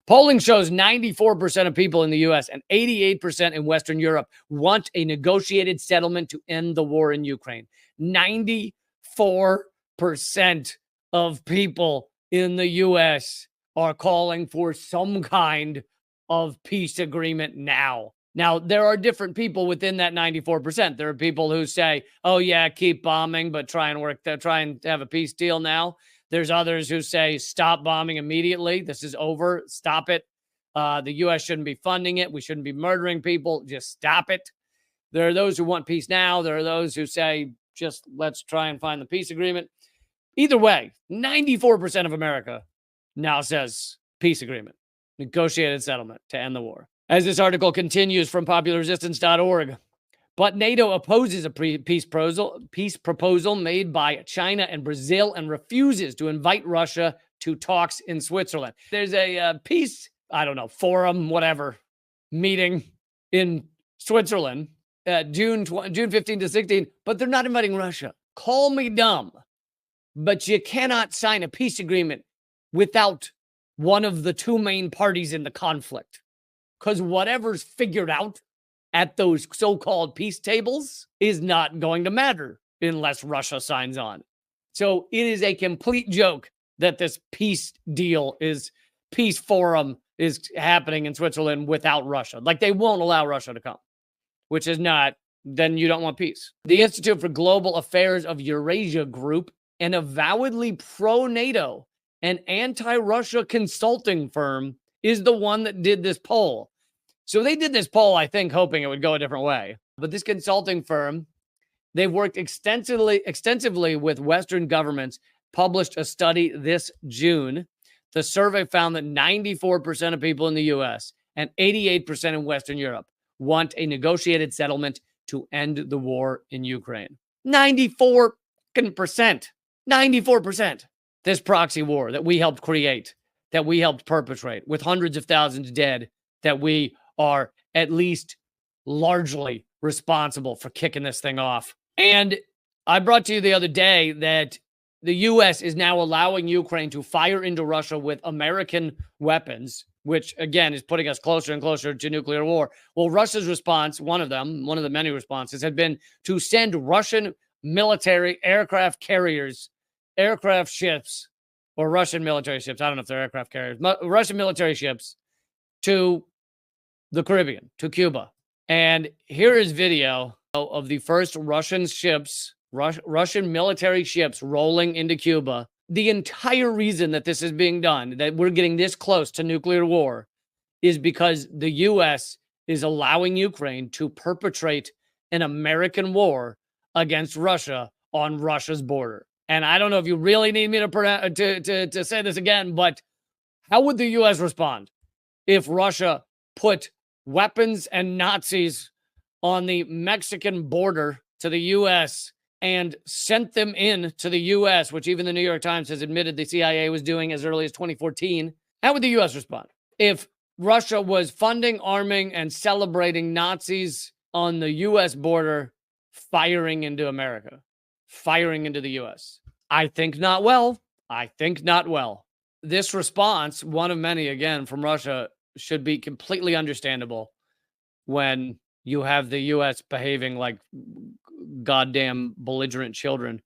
Polling shows 94% of people in the U.S. and 88% in Western Europe want a negotiated settlement to end the war in Ukraine. 94% of people in the U.S. are calling for some kind of peace agreement now. Now, there are different people within that 94%. There are people who say, oh, yeah, keep bombing, but try and have a peace deal now. There's others who say, stop bombing immediately. This is over. Stop it. The U.S. shouldn't be funding it. We shouldn't be murdering people. Just stop it. There are those who want peace now. There are those who say, just let's try and find the peace agreement. Either way, 94% of America now says peace agreement, negotiated settlement to end the war. As this article continues from popularresistance.org, but NATO opposes a peace proposal made by China and Brazil and refuses to invite Russia to talks in Switzerland. There's a peace, forum, whatever, meeting in Switzerland, June 15 to 16, but they're not inviting Russia. Call me dumb, but you cannot sign a peace agreement without one of the two main parties in the conflict. Because whatever's figured out at those so-called peace tables is not going to matter unless Russia signs on. So it is a complete joke that this peace forum is happening in Switzerland without Russia. Like, they won't allow Russia to come, which is not, then you don't want peace. The Institute for Global Affairs of Eurasia Group, an avowedly pro-NATO and anti-Russia consulting firm, is the one that did this poll. So they did this poll, I think, hoping it would go a different way. But this consulting firm, they've worked extensively with Western governments, published a study this June. The survey found that 94% of people in the U.S. and 88% in Western Europe want a negotiated settlement to end the war in Ukraine. 94%. 94%. This proxy war that we helped create, that we helped perpetrate, with hundreds of thousands dead, that we are at least largely responsible for kicking this thing off. And I brought to you the other day that the U.S. is now allowing Ukraine to fire into Russia with American weapons, which, again, is putting us closer and closer to nuclear war. Well, Russia's response, one of the many responses, had been to send Russian military aircraft carriers, aircraft ships, or Russian military ships. I don't know if they're aircraft carriers. Russian military ships to the Caribbean, to Cuba. And here is video of the first Russian military ships rolling into Cuba. The entire reason that this is being done, that we're getting this close to nuclear war, is because the U.S. is allowing Ukraine to perpetrate an American war against Russia on Russia's border. And I don't know if you really need me to say this again, but how would the U.S. respond if Russia put weapons and Nazis on the Mexican border to the U.S. and sent them in to the U.S., which even the New York Times has admitted the CIA was doing as early as 2014? How would the U.S. respond if Russia was funding, arming, and celebrating Nazis on the U.S. border, firing into America, firing into the U.S.? I think not well. I think not well. This response, one of many, again, from Russia, should be completely understandable when you have the U.S. behaving like goddamn belligerent children